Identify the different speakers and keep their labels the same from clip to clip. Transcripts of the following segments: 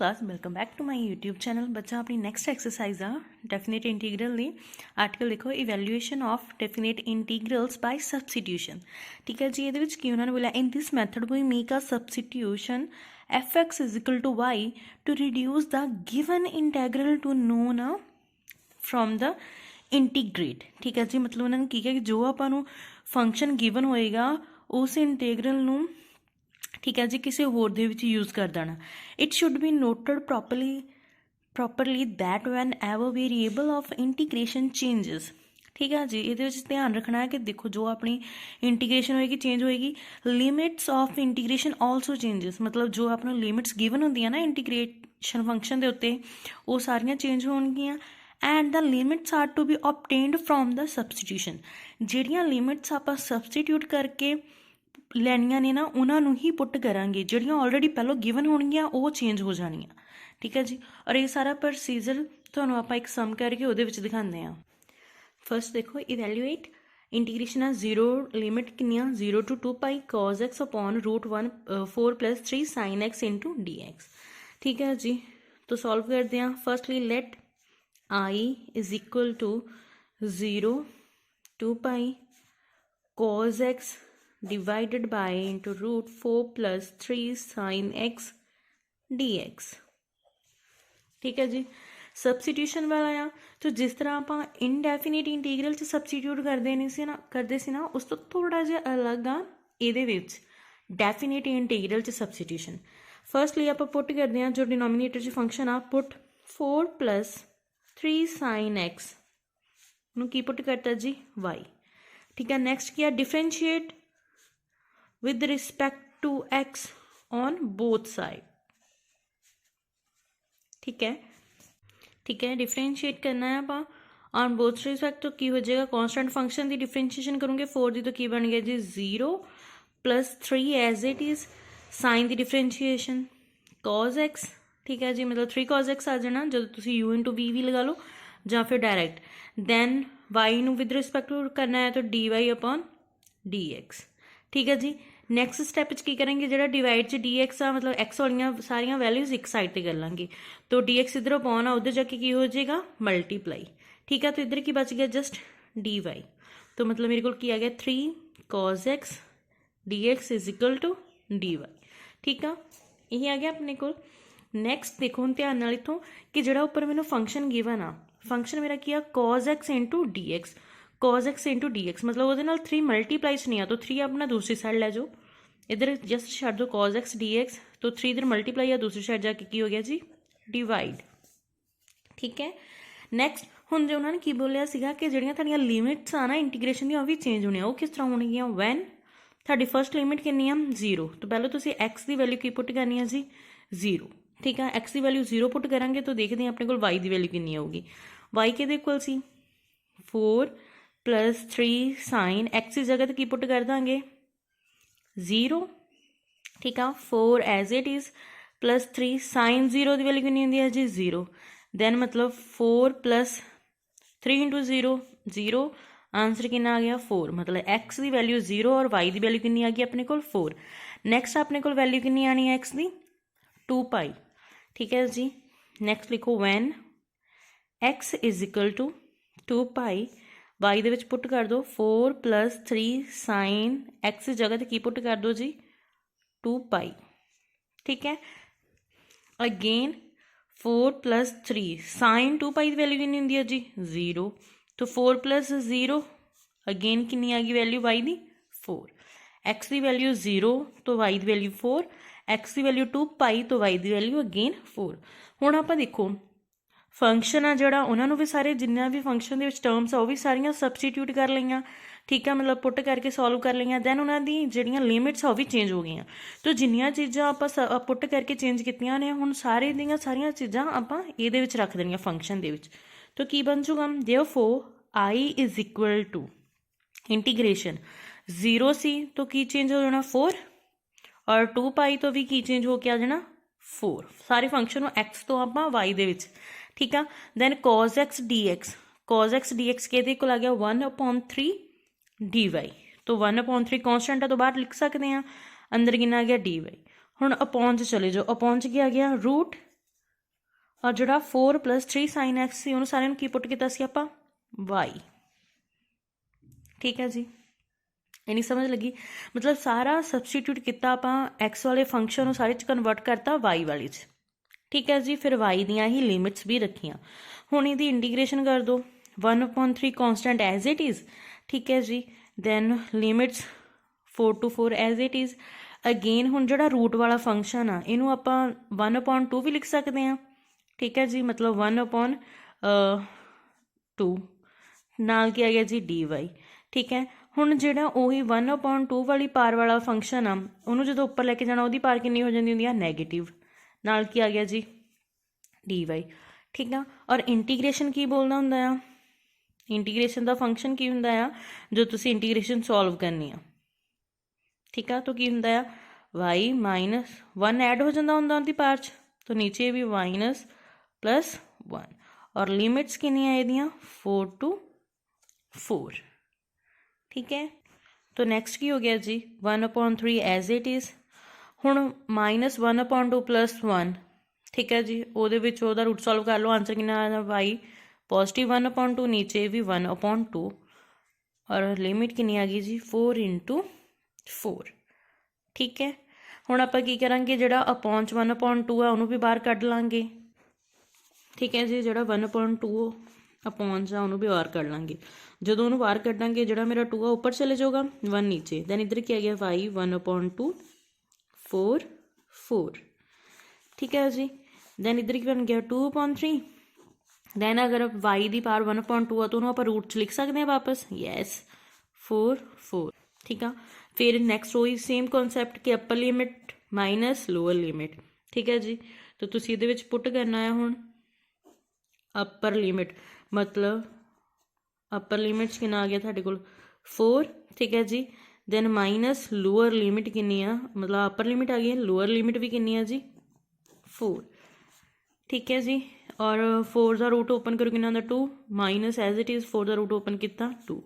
Speaker 1: Class welcome back to my YouTube channel. बच्चा अपनी next exercise आ डेफिनेट इंटीग्रल ने आर्टिकल लिखो evaluation of definite integrals by substitution. ठीक है जी, ये की उन्होंने बोला in this method we make a substitution f x is equal to y to reduce the given integral to known from the integrate. ठीक है जी, मतलब उन्होंने की है कि जो आपां फंक्शन गिवन होएगा उस इंटीग्रल नूं ठीक है जी किसी होर दे विच यूज़ कर देना। It should be noted properly that when ever variable of integration changes. ठीक है जी, ये ध्यान रखना है कि देखो जो अपनी इंटीग्रेशन होएगी चेंज होएगी, limits of integration also changes, मतलब जो अपना लिमिट्स गिवन होंदियां ना इंटीग्रेशन फंक्शन के उत्ते वो सारियां चेंज होणगियां। And the limits are to be obtained from the substitution. ਜਿਹੜੀਆਂ लिमिट्स ਆਪਾਂ सबसटीट्यूट करके ਲੈਣੀਆਂ ਨੇ ਨਾ ਉਹਨਾਂ ਨੂੰ ਹੀ ਪੁੱਟ ਕਰਾਂਗੇ, ਜਿਹੜੀਆਂ ਆਲਰੇਡੀ ਪਹਿਲਾਂ ਗਿਵਨ ਹੋਣਗੀਆਂ ਉਹ ਚੇਂਜ ਹੋ ਜਾਣੀਆਂ। ਠੀਕ ਹੈ ਜੀ, ਔਰ ਇਹ ਸਾਰਾ ਪ੍ਰੋਸੀਜਰ ਤੁਹਾਨੂੰ ਆਪਾਂ ਇੱਕ ਸਮ ਕਰਕੇ ਉਹਦੇ ਵਿੱਚ ਦਿਖਾਉਂਦੇ ਹਾਂ। ਫਸਟ ਦੇਖੋ ਇਵੈਲੂਏਟ इंटीग्रेशन आ जीरो लिमिट कितनी 0 to 2 pi cos x upon √1 4 + 3 sin x into d x. ठीक है जी, तो सॉल्व करते हैं। Firstly let i is equal to 0 2 pi cos x divided by into √4 + 3 sin x dx। ठीक है जी, सबसटीट्यूशन वाला आ तो जिस तरह आप इनडेफिनेट इंटीग्रल च सबसटीट्यूट करते सी ना उस तो थोड़ा जिहा अलग आ ये डेफिनेट इंटीग्रल च सबसटीट्यूशन। फर्स्टली आप पुट करते हैं जो डिनोमीनेटर च फंक्शन आ पुट 4 + 3 sin x नूं की पुट करता जी y। ठीक है, नैक्सट किया differentiate with respect to x on both side। ठीक है, डिफरेंशिएट करना है आप ऑन बोथ रिस्पेक्ट, तो की हो जाएगा कांस्टेंट फंक्शन की डिफरेंशिएशन करोगे 4 दी तो की बन गया जी 0 + 3 एज इट इज़ साइन की डिफरेंशिएशन cos x। ठीक है जी, मतलब 3 cos x आ जाना जो तुम u * v भी लगा लो या फिर डायरैक्ट। दैन y नूं विद रिस्पेक्ट टू करना है तो dy अपॉन dx। ठीक है जी, नैक्सट स्टैप की करेंगे जो डिवाइड च dx आ मतलब x वाली सारिया वैल्यूज एक साइड पर कर लाँगे, तो dx इधरों अपॉन आ उधर जाके की हो जाएगा मल्टीप्लाई। ठीक है, तो इधर की बच गया जस्ट dy, तो मतलब मेरे को आ गया 3 cos x dx is equal to dy। ठीक है, यही आ गया अपने को। नैक्सट देखो हम ध्यान नाल इत्थों कि जिहड़ा उपर मैनूं फंक्शन गिवन आ, फंक्शन मेरा की आ cos x into dx, cos x into dx मतलब वो 3 मल्टीप्लाइज नहीं आ तो 3 अपना दूसरी साइड लै जाओ, इधर जस्ट छड़ दो cos x dx, तो 3 इधर मल्टीप्लाई आ दूसरी साइड जाके की हो गया जी डिवाइड। ठीक है, नैक्सट हुण जो उन्होंने की बोलिया सीगा कि जिहड़ियां तुहाडीआं लिमिट्स आ ना इंटीग्रेशन दी वो भी चेंज होनी, वो किस तरह होणगियां वैन तुहाडी फर्स्ट लिमिट कितनी आ 0, तो पहले तुसीं x की वैल्यू की पुट करनी है जी 0। ठीक है, x की वैल्यू 0 पुट करांगे तो देखते हैं अपने को y की वैल्यू कितनी आऊगी। y किहदे इक्वल सी 4 + 3 sin x की जगह की पुट कर देंगे 0। ठीक है, 4 एज इट इज़ + 3 sin 0 की वैल्यू कितनी होंदी है जी 0। दैन मतलब 4 + 3 × 0 0, आंसर कितना आ गया 4, मतलब x की वैल्यू 0 और y की वैल्यू कितनी आ गई अपने को 4। नैक्सट अपने को वैल्यू कितनी आनी है x की 2 पाई। ठीक है जी, नैक्सट लिखो when x is equal to 2 pi y दे विच पुट कर दो 4 + 3 sin x की जगह की पुट कर दो जी 2 पाई। ठीक है, अगेन 4 + 3 sin 2 पाई की वैल्यू कितनी होंदी है जी 0, तो 4 + 0 अगेन कितनी आ गई वैल्यू y की 4, x की वैल्यू 0 तो y की वैल्यू 4, x की वैल्यू 2 पाई तो y की वैल्यू अगेन 4। हुण आपां देखो फंक्शन आ जिहड़ा उन्होंने भी सारे जिन्ना भी फंक्शन के टर्म्स आ वो भी सारियां सबसटीट्यूट कर लईआं। ठीक है, मतलब पुट करके सॉल्व कर लईआं। दैन उन्होंने जिहड़ियां लिमिट्स आ वो भी चेंज हो गई, तो जिन्नियां चीज़ां आपां पुट करके चेंज कीतियां ने हुण सारे दियां सारियां चीज़ां आपां इहदे विच रख देणियां फंक्शन दे विच, तो की बन जूगा therefore i is equal to integration 0 सी तो की चेंज हो जाना 4 और 2 पाई तो भी की चेंज हो के आ जाना 4, सारे फंक्शन x तो आप y दे विच। ठीक है, दैन cos x dx के आ गया 1/3 dy, तो 1/3 कॉन्स्टेंट है तो बाहर लिख सकते हैं, अंदर कितना आ गया dy। हुण अपॉन च चले जाओ, अपॉन च क्या आ गया और जोड़ा 4 + 3 sin x सी उन्होंने सारे की पुट किया सी आपां y। ठीक है जी, इन्नी समझ लगी। मतलब सारा सबसटीट्यूट किया आपां x वाले फंक्शन सारे कन्वर्ट करता y वाले च। ठीक है जी, फिर y दियां ही लिमिट्स भी रखियां। हुण इहदी इंटीग्रेशन कर दो 1/3 कॉन्सटेंट एज इट इज़। ठीक है जी, then limits 4 to 4 as it is. Again हुण जिहड़ा रूट वाला फंक्शन आ इनू आपां 1/2 भी लिख सकते हैं। ठीक है जी, मतलब 1/2 नाल क्या आ गया जी dy। ठीक है, हुण जिहड़ा उही 1/2 वाली पार वाला फंक्शन आ उन्होंने जो उपर लैके जाना उहदी पार कितनी हो जाती हुंदी है नैगेटिव, नाल की आ गया जी dy। ठीक है, और इंटीग्रेशन की बोलना हुंदा आ, इंटीग्रेशन का फंक्शन की हुंदा आ जो तुसी इंटीग्रेशन सॉल्व करनी आ। ठीक है, तो की हुंदा आ y -1 ऐड हो जाता हुंदा उहदी पार च, तो नीचे भी -+1 और लिमिट्स कितनी है इहदियां 4 to 4। ठीक है, तो नैक्सट की हो गया जी 1/3 एज इट इज़। हुण -1/2 + 1। ठीक है जी, ਉਹਦੇ ਵਿੱਚ ਉਹਦਾ रूट सॉल्व कर लो, आंसर कितना आया y पॉजिटिव 1/2, नीचे भी 1/2 और लिमिट कितनी आ गई जी 4 × 4। ठीक है, हुण आपां की करांगे जिहड़ा अपॉन 1/2 है उन्होंने भी बाहर कढ लांगे। ठीक है जी, जिहड़ा 1/2 अपॉन सा उन्होंने भी बाहर कढ लांगे। जो उन्होंने बाहर कढांगे जिहड़ा मेरा 2 आ उपर चले जाऊगा 1 नीचे, दैन इधर क्या गया y 1/2 4 4। ठीक है जी, दैन इधर की बन गया 2/3। दैन अगर y की पावर 1/2 आ तो उन्होंने आप रूट च लिख सकते हैं वापस, यस 4 4। ठीक है, फिर नैक्सट वही सेम कॉन्सैप्ट कि upper limit minus lower limit. ठीक है जी, तो तुसीं इहदे विच पुट करना है हुण अपर लिमिट, मतलब अपर लिमिट च कितना आ गया तुहाडे कोल 4। ठीक है जी, दैन माइनस लोअर लिमिट कितनी आ, मतलब अपर लिमिट आ गई, लोअर लिमिट भी कितनी है जी 4। ठीक है जी, और 4 का रूट ओपन करो कितना 2 माइनस एज इट इज़ 4 का रूट ओपन किया 2,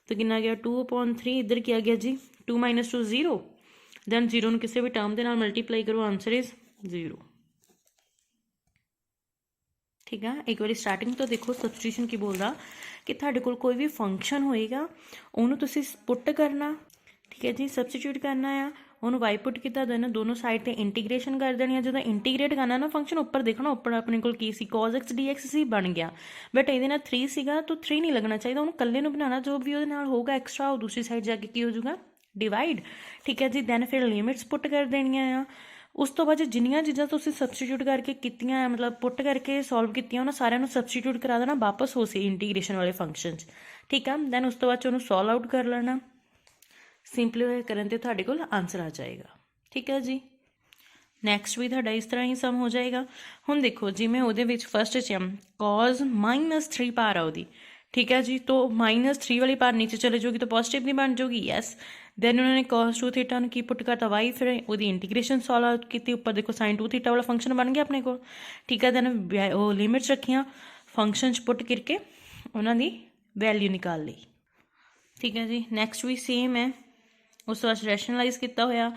Speaker 1: तो कितना गया 2/3। इधर क्या गया जी 2 - 2 0, दैन 0 किसी भी टर्म के नाल मल्टीप्लाई करो, आंसर इज़ 0। ठीक है, एक बार स्टार्टिंग तो देखो सबस्टिट्यूशन की बोलता कि तुहाडे कोल कोई भी फंक्शन होएगा उन्होंने तुसीं पुट करना। ठीक है जी, सबस्टिट्यूट करना आ, उन्होंने वाई पुट किया, दैन दोनों साइड ते इंटीग्रेशन कर देनी है। जो इंटीग्रेट करना ना फंक्शन उपर देखना उपर अपने को की सी cos x dx सी बन गया, बट ये 3 सीगा तो 3 नहीं लगना चाहिए, उन्होंने कल्ले नूं बनाना, जो भी वो होगा एक्सट्रा वो दूसरी साइड जाके की हो जाऊगा डिवाइड। ठीक है जी, दैन फिर लिमिट्स पुट कर देनिया आ। उस तो बाद जिन्नियां चीज़ां तुसीं सबस्टिट्यूट करके कीतियां मतलब पुट करके सॉल्व कीतियां उन्होंने सारिਆਂ ਨੂੰ सबस्टिट्यूट करा देना वापस हो सी इंटीग्रेशन वाले फंक्शन। ठीक है, दैन उस तो बाद उन्होंने सॉल्व आउट कर लेना, सिंपलीफाई करन ते तुहाडे कोल आंसर आ जाएगा। ठीक है जी, नैक्सट भी तुहाडा इस तरह ही सम हो जाएगा। हुण देखो जिवें उहदे विच फस्ट च cos -3 पार आ उहदी। ठीक है जी, तो -3 वाली पार नीचे चले जाऊगी तो पॉजिटिव नहीं बन जाऊगी, यस। दैन उन्होंने cos 2 थीटा की पुट करता वाई, फिर वो इंटीग्रेशन सॉल्व आउट की, उपर देखो sin 2 थीटा वाला फंक्शन बन गया अपने को। ठीक है, दैन वो लिमिट्स रखियाँ फंक्शन च पुट करके उन्होंने वैल्यू निकाल ली। ठीक है जी, नैक्सट भी सेम है, उस बाद रैशनलाइज किया होया।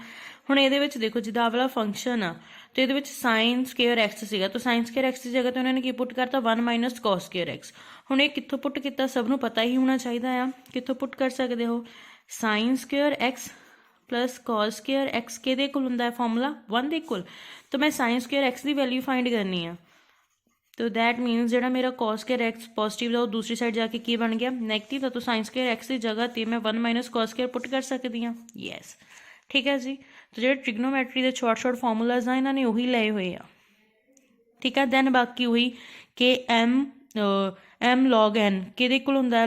Speaker 1: हुण इहदे विच देखो जिद्दां वाला फंक्शन आ तो इहदे विच sin स्केयर x सीगा, तो sin स्केयर x की जगह तो उन्होंने की पुट करता 1 - cos स्केयर x। हुण ये कित्थों पुट किया सब नूं पता ही होना चाहिए आ, कित्थों पुट कर सकते हो sin square x plus cos square x किहदे कोल हुंदा है फॉर्मूला 1 दे कोल, तो मैं sin स्केयर x की वैल्यू फाइंड करनी है, तो दैट मीनस जो मेरा cos स्केयर x पॉजिटिव है दूसरी साइड जाके की बन गया नैगेटिव, तो sin स्केयर x की जगह तो मैं 1 - cos स्केयर पुट कर सकती हाँ, यस। ठीक है जी, तो जो ट्रिग्नोमैट्री के शॉर्ट फॉर्मूलाज आ इन्होंने उही लाए हुए आ। ठीक है, दैन बाकी वही कि m log n कि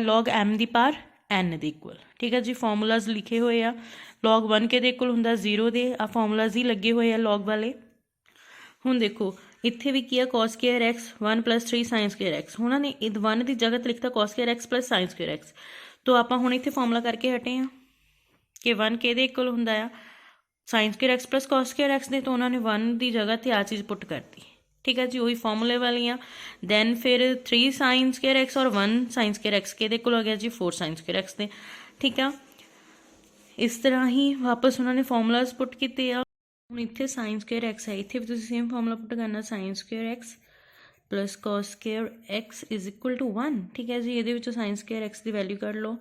Speaker 1: log m की पार n के इक्वल। ठीक है जी, फॉर्मूलाज लिखे हुए आ, log 1 के इक्वल होंगे 0 के, आ फॉर्मूलाज ही लगे हुए आ log वाले। हुण देखो इत्थे भी की cos square x 1 + 3 sin square x, उन्होंने 1 की जगह तो लिखता cos square x plus sin square x, तो आप हुण इत्थे फॉर्मूला करके हटे हैं कि 1 के इक्वल होंदा है sin square x plus cos square x दे, तो उन्होंने 1 की जगह तो आ चीज़ पुट करती। ठीक है जी, वही फॉर्मूले वाली आ। दैन फिर 3 sin स्केयर x और 1 sin स्केयर x के इक्वल हो गया जी 4 sin स्केयर x दे। ठीक है, इस तरह ही वापस उन्होंने फॉर्मूलाज पुट किए आ। हुण इत्थे sin स्केयर x है, इत्थे भी तुसीं सेम फॉर्मूला पुट करना sin square x plus cos square x is equal to 1। ठीक है जी, ये साइन स्केयर एक्स की वैल्यू कर लो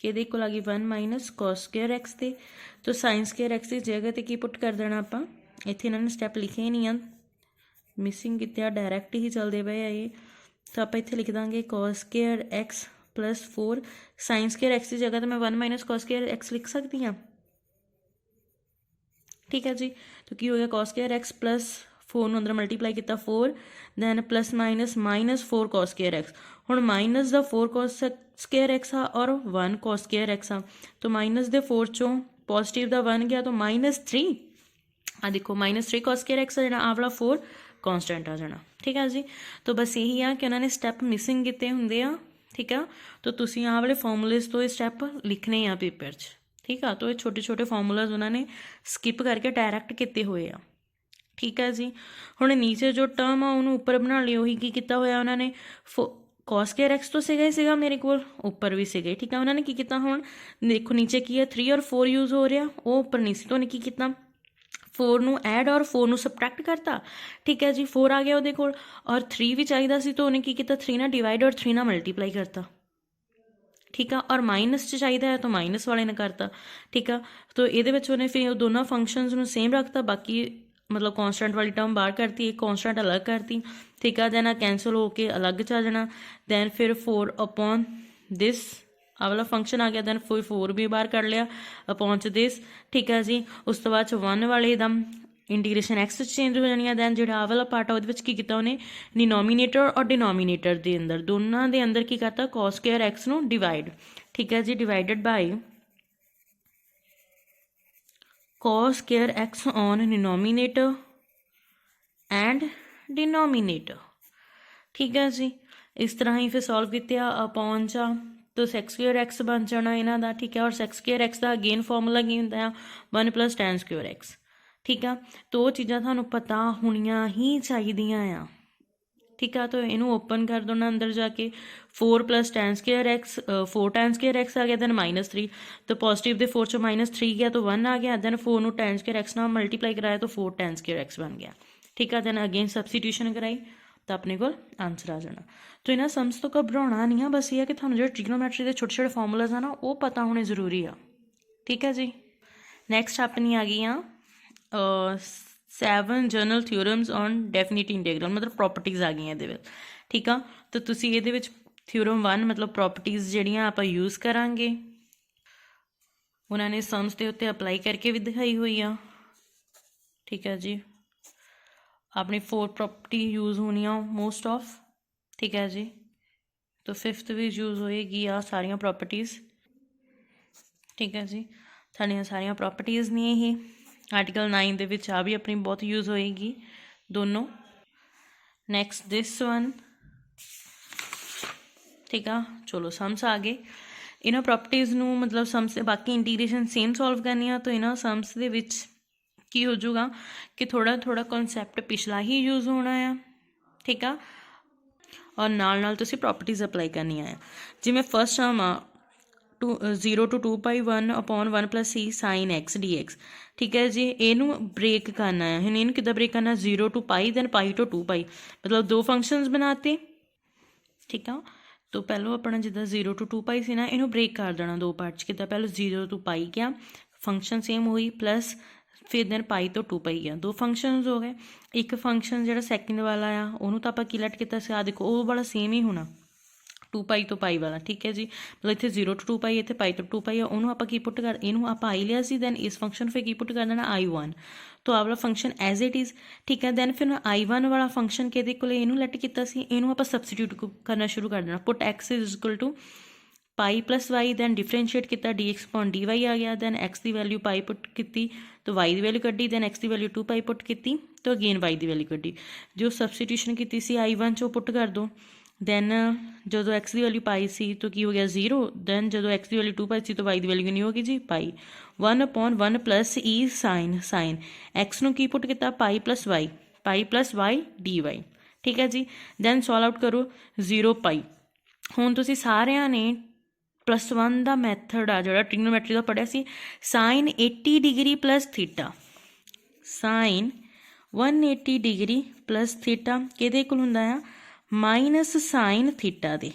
Speaker 1: कि ये इक्वल आ गई 1 माइनस कॉस स्केयर एक्स ते। तो साइन स्केयर एक्स की जगह ते की पुट कर देना आपां, इत्थे इन्होंने स्टैप लिखे ही नहीं, मिसिंग किते, डायरैक्ट ही चलते पे है ये। तो आप इत्थे लिख देंगे cos square x plus 4 sign square x की जगह तो मैं 1 माइनस कॉस स्केयर एक्स लिख सकती हाँ। ठीक है जी, तो की हो गया कॉस स्केयर एक्स प्लस 4 ਨੂੰ ਅੰਦਰ ਮਲਟੀਪਲਾਈ ਕੀਤਾ 4 then plus minus minus 4 cos square x. ਹੁਣ माइनस ਦਾ 4 कॉस स्केयर एक्स आ और 1 कॉस स्केयर एक्स आ, तो माइनस ਦੇ 4 ਚੋਂ पॉजिटिव ਦਾ 1 गया तो -3 आ देखो -3 कॉस स्केयर एक्स आ जाना, आ वाला 4 कॉन्स्टेंट आ जाना। ठीक है जी, तो बस यही आ कि उन्होंने स्टैप मिसिंग किए होंगे आ। ठीक है, तो तुसीं आ वाले फॉर्मूलेज तो ये स्टैप लिखने आ पेपर 'ਚ। ठीक है, तो ये छोटे छोटे फॉर्मूलाज उन्होंने स्किप करके डायरैक्ट किए हुए आ। ठीक है जी, हुण नीचे जो टर्म आ उन्होंने उपर बना ली, उही की किया होया उन्होंने कॉस स्केयर एक्स तो सीगा ही सीगा मेरे को, उपर भी सीगे। ठीक है, उन्होंने की किया, हुण देखो नीचे की है 3 और 4 यूज हो रहा, वो उपर नहीं सी, तो उन्हें की किया 4 ਨੂੰ ਐਡ और 4 ਨੂੰ सबट्रैक्ट करता। ठीक है जी, 4 आ गया ਉਹਦੇ ਕੋਲ और 3 भी चाहिए सी, तो उन्हें की किया 3 ਨਾਲ डिवाइड और 3 ਨਾਲ मल्टीप्लाई करता। ठीक है, और माइनस च चाहिए है तो माइनस वाले ने करता। ठीक है, तो ये उन्हें फिर दोनों फंक्शनस में सेम रखता, बाकी मतलब कॉन्स्टेंट वाली टर्म बाहर करती, एक कॉन्स्टेंट अलग करती। ठीक है, दैन कैंसल होके अलग च आ जाना, दैन फिर 4 अपॉन दिस आ वाला फंक्शन आ गया, दैन फिर 4 भी बाहर कर लिया अपॉन च दिस। ठीक है जी, उस तो बाद 1 वाले एकदम इंटीग्रेशन एक्स चेंज हो जानी है। दैन जो आ वाला पार्ट आ वो की किया उन्हें डिनोमीनेटर और डिनोमीनेटर के अंदर दोनों के अंदर की करता कॉस स्केयर एक्स नू डिवाइड। ठीक है जी, divided by cos square x on denominator and denominator। ठीक है जी, इस तरह ही फिर सॉल्व किया अपॉन चा, तो सैक्स स्क्वेयर एक्स बन जाना इन्हों का। ठीक है, और सैक्स स्क्वेयर एक्स का अगेन फॉर्मूला की होंगे 1 + tan स्क्वेयर एक्स। ठीक है, तो वो चीज़ां थानू पता होनियां ही चाहिदियां आ। ठीक है, तो इनू ओपन कर दो ना अंदर जाके 4 + tan square x, 4 tan square x आ गया, दैन -3, तो पॉजिटिव के 4 चो -3 गया तो 1 आ गया, दैन 4 ਨੂੰ tan स्क्वेयर एक्स नाल मल्टीप्लाई कराया तो 4 tan स्क्वेयर एक्स बन गया। ठीक है, दैन अगेन सबस्टिट्यूशन कराई तो अपने को आंसर आ जाना। तो इन्होंने सम्स तो घबराना नहीं है, बस ये है कि थानू जो ट्रिग्नोमैट्री के छोटे छोटे फॉर्मूलाज है ना वो पता होने जरूरी आ। ठीक है जी, नैक्सट अपनी आ गई 7 general theorems on definite integral, मतलब प्रॉपर्टीज़ आ गई ये। ठीक है, तो तुसी ये थ्योरम 1 मतलब प्रॉपर्टीज़ जड़ियाँ आप यूज़ करांगे, उन्होंने सम्स के उत्ते अपलाई करके भी दिखाई हुई आ। ठीक है जी, अपनी 4 प्रॉपर्टी यूज़ होनी मोस्ट ऑफ। ठीक है जी, तो 5th भी यूज़ होएगी आ सारिया प्रॉपर्टीज़। ठीक है जी, साड़ियाँ सारिया प्रॉपर्टीज़ ने ये आर्टिकल 9 दे विच आ भी अपनी बहुत यूज़ होएगी दोनों। Next this one. ठीक है, चलो सम्स आ गए। इन्हों प्रॉपर्टीज़ नू मतलब सम्स बाकी इंटीग्रेशन सेम सॉल्व करनी है, तो इन्हों सम्स दे विच की हो जाऊगा कि थोड़ा थोड़ा कॉन्सैप्ट पिछला ही यूज़ होना है। ठीक है, और नाल तुसी प्रॉपर्टीज़ अपलाई करनी है। जिमें फर्स्ट टर्म आ 0 to 2π1 upon 1 + c sin x dx। ठीक है जी, इनू ब्रेक करना है। हम इन कि ब्रेक करना 0 to π दैन π to 2π, मतलब 2 फंक्शनस बनाते। ठीक है, तो पहलों अपना जिदा 0 to 2π से ना इनू ब्रेक कर देना 2 पार्ट कि पहले 0 to π क्या फंक्शन सेम हुई प्लस फिर दैन π to 2π गया, 2 फंक्शनस हो गए। एक फंक्शन जो सैकेंड वाला आ उन्होंने तो आप लट किया, देखो वो वाला सेम ही होना 2π to π वाला। ठीक है जी, मतलब इतने 0 to 2π इतने π to 2π है, उन्होंने आप की पुट कर इनू आप आई लिया सी, दैन इस फंक्शन फिर की पुट कर देना I1, तो आ वाला फंक्शन एज इट इज़। ठीक है, दैन फिर I1 वाला फंक्शन कि इनू लैट किया इनू आप सबस्टिट्यूट करना शुरू कर देना, put x is equal to π + y, then differentiate किया dx अपॉन dy आ गया, दैन x की वैल्यू π पुट की तो y की वैल्यू कड्डी, दैन x की वैल्यू 2π पुट की तो अगेन y की वैल्यू कड्डी। जो सबस्टिट्यूशन की I1 चो पुट कर दो, दैन जो एक्स की वैल्यू पाई सी तो की हो गया 0, दैन जो एक्स की वैल्यू 2π सी तो वाई की वैल्यू नहीं होगी जी π। 1/1 + e sin एक्स नू की पुट किया π + y, π + y dy। ठीक है जी, दैन सॉल्व आउट करो 0π। हुण तुसीं सारिਆਂ ने +1 का मैथड आ जो ट्रिग्नोमैट्री का पढ़िया सी, sin 80 degree + theta, sin 180 degree + theta किहदे कोल हुंदा आ माइनस साइन थीटा दे,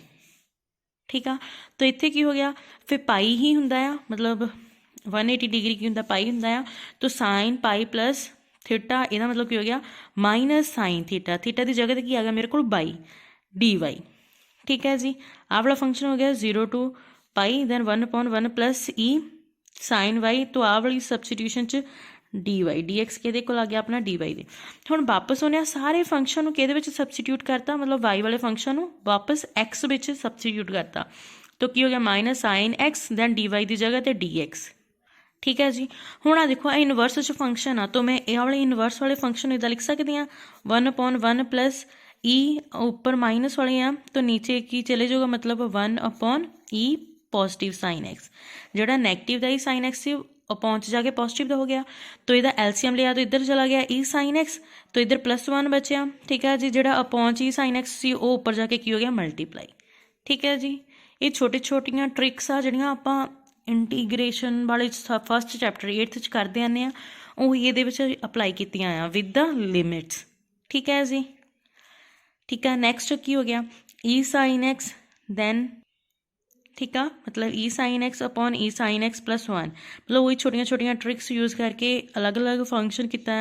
Speaker 1: ठीक आ। तो इत्थे की हो गया, फिर पाई ही हुंदा आ, मतलब 180 डिग्री की हुंदा, पाई हुंदा आ। तो साइन पाई प्लस थीटा, इहदा मतलब की हो गया माइनस साइन थीटा। थीटा की जगह ते की आ गया मेरे को बाई, डी वाई, ठीक है जी। आह वाला फंक्शन हो गया 0 to pi, then 1/1 plus e sine y. तो आह वाली सबसटीट्यूशन च डी वाई, डी एक्स किहदे कोल आ गया अपना डी वाई दे। हुण वापस उन्हें सारे फंक्शन नूं किहदे विच सबसटीट्यूट करता, मतलब वाई वाले फंक्शन नूं वापस एक्स विच सबसटीट्यूट करता। तो की हो गया minus sine x, then d y की जगह ते डी एक्स, ठीक है जी। हुण आ देखो इनवर्स च फंक्शन आ, तो मैं ये वाले इनवर्स वाले फंक्शन इदा लिख सकती हाँ 1/1 प्लस ई, ऊपर माइनस वाले हैं तो नीचे की चले जाऊगा, मतलब 1/ई पॉजिटिव साइन एक्स। जोड़ा नैगेटिव का ही साइन एक्स से पहुँच जाके पॉजिटिव का हो गया, तो यदा एलसीएम लिया तो इधर चला गया ई साइन एक्स, तो इधर +1 बचा, ठीक है जी। जोड़ा अपॉच ई साइन एक्स से वो उपर जाके की हो गया मल्टीप्लाई, ठीक है जी। ये छोटी छोटिया ट्रिक्स आ जिहड़ियां आपां इंटीग्रेशन वाले फस्ट चैप्टर 8th च करते आने आ, ਉਹੀ ਇਹਦੇ ਵਿੱਚ ਅਪਲਾਈ ਕੀਤੀਆਂ ਆ ਵਿਦ ਦ ਲਿਮਿਟਸ, ਠੀਕ ਹੈ ਜੀ। ठीक है, नैक्सट की हो गया ई साइन एक्स, दैन ठीक है, मतलब ई साइन एक्स अपॉन ई साइन एक्स +1, मतलब वही छोटिया छोटिया ट्रिक्स यूज़ करके अलग अलग फंक्शन किया,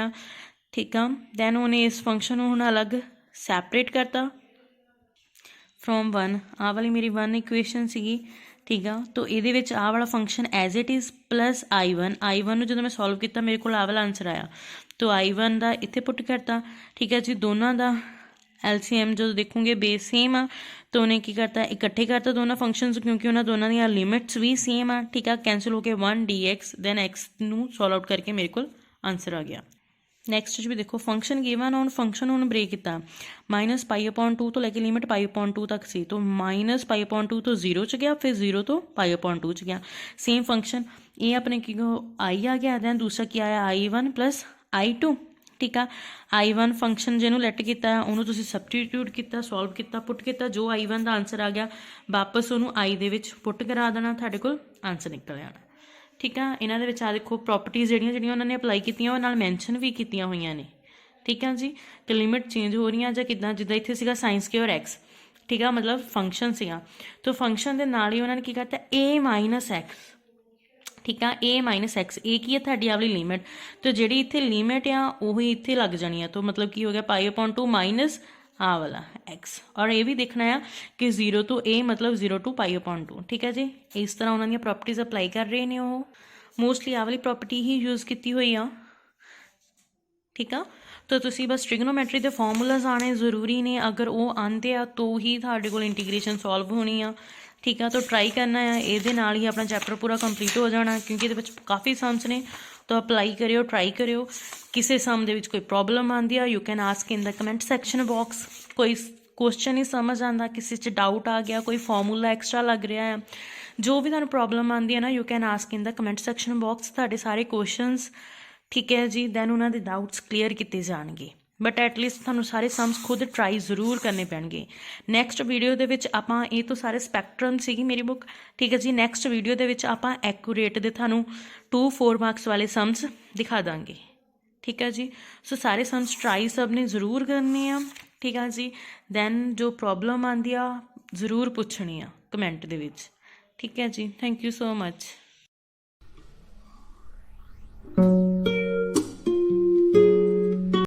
Speaker 1: ठीक है। दैन उन्हें इस फंक्शन को हुण अलग सैपरेट करता फ्रॉम 1, आह वाली मेरी 1 इक्वेशन सी, ठीक है। तो ये आह वाला function as it is plus I one जो मैं सॉल्व किया मेरे को आह वाला आंसर आया, तो आई1 का इत्थे पुट करता, ठीक है जी। दोनों का एलसीएम जो देखोगे बेस सेम आ, तो उन्हें की करता इकट्ठे करता दोनों फंक्शनस, क्योंकि उन्होंने दोनों दी लिमिट्स भी सेम आ, ठीक है। कैंसिल होकर 1 डी एक्स, दैन एक्स नूं सॉल्व आउट करके मेरे को आंसर आ गया। नैक्सट भी देखो फंक्शन गिवन ऑन फंक्शन उन्होंने ब्रेक किया -π/2 तो लैके लिमिट π/2 तक सी, तो -π/2 तो 0 च गया, फिर 0 तो π/2 च गया। सेम फंक्शन ये अपने की आई आ गया, दैन दूसरा क्या आया I1 + I2, ठीक है। I1 फंक्शन जिन्होंने लैट किया उन्होंने तुसीं सबस्टिट्यूट किया, सॉल्व किया, पुट किया, जो I1 का आंसर आ गया वापस उन्होंने आई दे विच पुट करा देना, तुहाडे कोल आंसर निकल जाना, ठीक है। इन्हों के आ देखो प्रॉपर्टीज़ जिहड़ियां उन्होंने अप्लाई कीतियां नाल मैंशन भी कीतियां हुई ने, ठीक है जी। तो लिमिट चेंज हो रही जां किदां, जिद्दां इत्थे सीगा साइन स्क्वेयर एक्स, ठीक है, मतलब फंक्शन सीगा, तो फंक्शन के नाल ही उन्होंने की करता A-x, ठीक है। A-x ए की है तुहाडी वाली लिमिट, तो जिहड़ी इत्थे लिमिट आ उही इत्थे लग जानी है, तो मतलब की हो गया π/2 माइनस आ वाला एक्स, और ये भी देखना है कि 0 तो A मतलब 0 टू π/2, ठीक है जी। इस तरह उन्होंने प्रॉपर्टीज़ अप्लाई कर रहे हैं, वो मोस्टली आ वाली प्रॉपर्टी ही यूज़ की हुई आ, ठीक है। तो तुसी बस ट्रिग्नोमैट्री के फॉर्मूलाज आने जरूरी ने, अगर वो आते हैं तो ही तुहाडे कोल इंटीग्रेशन सॉल्व होनी आ, ठीक है। तो ट्राई करना है, ये नाल ही अपना चैप्टर पूरा कंप्लीट हो जाना, क्योंकि ये काफ़ी सम्स ने, तो अप्लाई करियो, ट्राई करियो। किसी सम दे विच कोई प्रॉब्लम आती है you can ask in the comment section box, कोई क्वेश्चन नहीं समझ आता, किसी च डाउट आ गया, कोई फॉर्मूला एक्सट्रा लग रहा है, जो भी तुहानूं प्रॉब्लम आती है ना, you can ask in the comment section box, तुहाडे सारे क्वेश्चनस, ठीक है जी। दैन उन्होंने डाउट्स क्लीयर किए जाएंगे, बट एटलीस्ट तुहानूं सारे सम्स खुद ट्राई जरूर करने पैणगे। नैक्सट वीडियो दे विच आपां ये तो सारे स्पैक्ट्रम सीगी मेरी बुक, ठीक है जी। नैक्सट वीडियो दे विच आपां एक्यूरेट दे तुहानूं 2-4 मार्क्स वाले सम्स दिखा देंगे, ठीक है जी। सो सारे सम्स ट्राई सब ने जरूर करने आ, ठीक है जी। दैन जो प्रॉब्लम आती आ जरूर पूछनी आ कमेंट दे विच, ठीक है जी। Thank you so much.